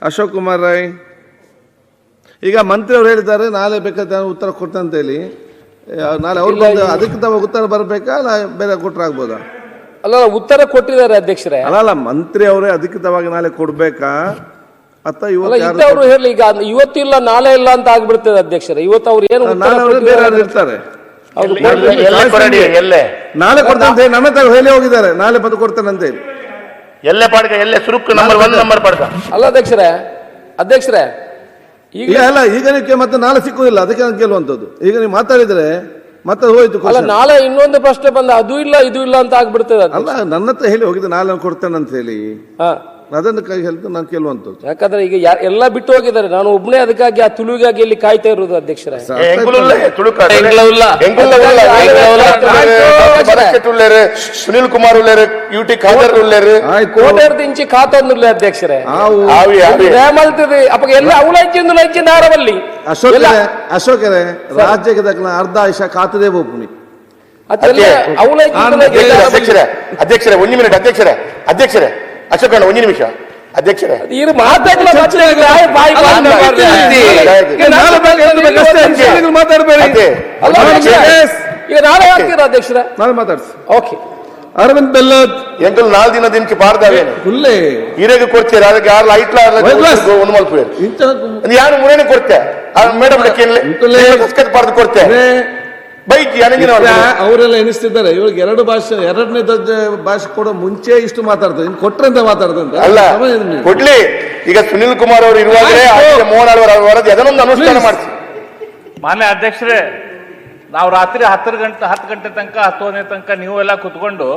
ಅಶೋಕ್ ಕುಮಾರ್ ರೈ. ಈಗ ಮಂತ್ರಿ ಅವರು ಹೇಳಿದ್ದಾರೆ ನಾಳೆ ಬೇಕಾದ್ರೆ ಉತ್ತರ ಕೊಡ್ತಾ ಅಂತ ಹೇಳಿ. ನಾಳೆ ಅವ್ರು ಬಂದು ಅಧಿಕೃತವಾಗಿ ಉತ್ತರ ಬರಬೇಕಾ ಅಲ್ಲ ಬೇರೆ ಕೊಟ್ಟರೆ ಆಗ್ಬೋದಾ? ಅಲ್ಲ, ಉತ್ತರ ಕೊಟ್ಟಿದ್ದಾರೆ ಅಧ್ಯಕ್ಷರೇ. ಅಲ್ಲ ಮಂತ್ರಿ ಅವರೇ ಅಧಿಕೃತವಾಗಿ ನಾಳೆ ಕೊಡ್ಬೇಕಾ ಅಥವಾ ಇವತ್ತು ಅವರು ಹೇಳಿ ಈಗ ಇವತ್ತಿಲ್ಲ ನಾಳೆ ಇಲ್ಲ ಅಂತ ಆಗ್ಬಿಡ್ತದೆ ಅಧ್ಯಕ್ಷರೇ. ಇವತ್ತು ಅವ್ರು ಏನು ಬೇರೆ ಇರ್ತಾರೆ, ನಾಳೆ ಕೊಡ್ತೇನೆ ಅಂತ ಹೇಳಿ ನನ್ನ ಹತ್ರ ಹೇಳಿ ಹೋಗಿದ್ದಾರೆ, ನಾಳೆ ಬಂದು ಕೊಡ್ತೇನೆ ಅಂತ ಹೇಳಿ. ಎಲ್ಲೇ ಪಾಡ್ಕ ಎಲ್ಲೇ ಸುರುಕ್ ನಂಬರ್ 1 ನಂಬರ್ ಪಾಡ್ಕ ಅಲ್ಲ ಅಧ್ಯಕ್ಷರೇ ಈಗ ಅಲ್ಲ, ಈಗ ನೀವು ಮತ್ತೆ ನಾಳೆ ಸಿಕ್ಕುದಿಲ್ಲ, ಅದಕ್ಕೆ ನಾನು ಕೇಳುವಂತದ್ದು. ಈಗ ನೀವು ಮಾತಾಡಿದ್ರೆ ಮತ್ತೆ ಹೋಯ್ತು. ಅಲ್ಲ, ನಾಳೆ ಇನ್ನೊಂದು ಪ್ರಶ್ನೆ ಬಂದ ಅದು ಇಲ್ಲ ಇದು ಇಲ್ಲ ಅಂತ ಆಗ್ಬಿಡ್ತದೆ. ಅಲ್ಲ, ನನ್ನ ಹತ್ರ ಹೇಳಿ ಹೋಗಿದ್ದೆ ನಾಳೆ ಕೊಡ್ತೇನೆ ಅಂತ ಹೇಳಿ, ಅದನ್ನು ಕೈ ಹೇಳ್ತು ನಾನು ಕೇಳುವಂತದ್ದು. ಯಾಕಂದ್ರೆ ಈಗ ಎಲ್ಲ ಬಿಟ್ಟು ಹೋಗಿದ್ದಾರೆ, ನಾನು ಒಬ್ಬನೇ ಅದಕ್ಕಾಗಿ ಆ ತುಳುವಿಗಾಗಿ ಇಲ್ಲಿ ಕಾಯ್ತಾ ಇರೋದು ಅಧ್ಯಕ್ಷರೇ. ಸುನಿಲ್ ಕುಮಾರ್ ಉಳ್ಳೇರು, ಯುಟಿ ಖಾದರ್ ಉಳ್ಳೇರು, ಕೋಟೆರ್ದಿಂಚಿ ಖಾತೊಂದುಲ್ಲ ಅಧ್ಯಕ್ಷರೇ. ಹೇಳ್ತದೆ ಅಪ್ಪ ಎಲ್ಲ ಅವಲೈಚಿಂದು ಲೈಚಿಂದ ಆರವಲ್ಲಿ ಅಶೋಕರೇ ರಾಜ್ಯಕ್ಕೆ ದಕ್ಕನ ಅರ್ಧ ಆಯುಷ ಖಾತದೆ ಬೋಪುನಿ ಅಧ್ಯಕ್ಷರೇ 1 ಮಿನಿಟ್ ಅಧ್ಯಕ್ಷರೇ ಅಶೋಕಣ್ಣ 1 ನಿಮಿಷ ಅಧ್ಯಕ್ಷರೇ. ಈಗ ನಾಳೆ ಆಗ್ತೀರಾ ಅಧ್ಯಕ್ಷರೇ? ನಾಳೆ ಮಾತಾಡ್ಸಿ. ಓಕೆ. ಅರವಿಂದ್ ಬೆಲ್ಲದ್ ಎಂಕಲ್ 4 ದಿನ ದಿನಕ್ಕೆ ಪಾರ್ದಾವೇನು ಫುಲ್ಲೇ ಹಿರೇಗೆ ಕೊಡ್ತೀರ, ಅದಕ್ಕೆ 6 ಲೈಟ್ ಒಂದು ಮಲ್ಪುವೇರು ಯಾರು ಮುರೇನೆ ಕೊಡ್ತೆ ಮೇಡಮ್ ಪಾರ್ದು ಕೊಡ್ತೆ ಬೈಕಿ ಅನಗಿನ ಅವರೆಲ್ಲ ಎನಿಸ್ತಿದ್ದಾರೆ. ಇವಾಗ ಎರಡನೇ ದರ್ಜೆ ಭಾಷೆ ಕೊಡೋ ಮುಂಚೆ ಇಷ್ಟು ಮಾತಾಡ್ತಾರೆ, ಇನ್ನು ಕೊಟ್ರೆ ಅಂತ ಮಾತಾಡ್ತಾರೆ. ಅಲ್ಲ ಕೊಡ್ಲಿ, ಈಗ ಸುನಿಲ್ ಕುಮಾರ್ ಅವರು ಇರುವಾಗಲೇ ಮೋಹನ್ ಅವರ ವರದಿ ಅದನ್ನೊಂದು ಅನುಷ್ಠಾನ ಮಾಡ್ತೀವಿ. ಮಾನ್ಯ ಅಧ್ಯಕ್ಷರೇ, ನಾವು ರಾತ್ರಿ 10 ಗಂಟೆ ತನಕ 10 ತನಕ ನೀವೆಲ್ಲ ಕುತ್ಕೊಂಡು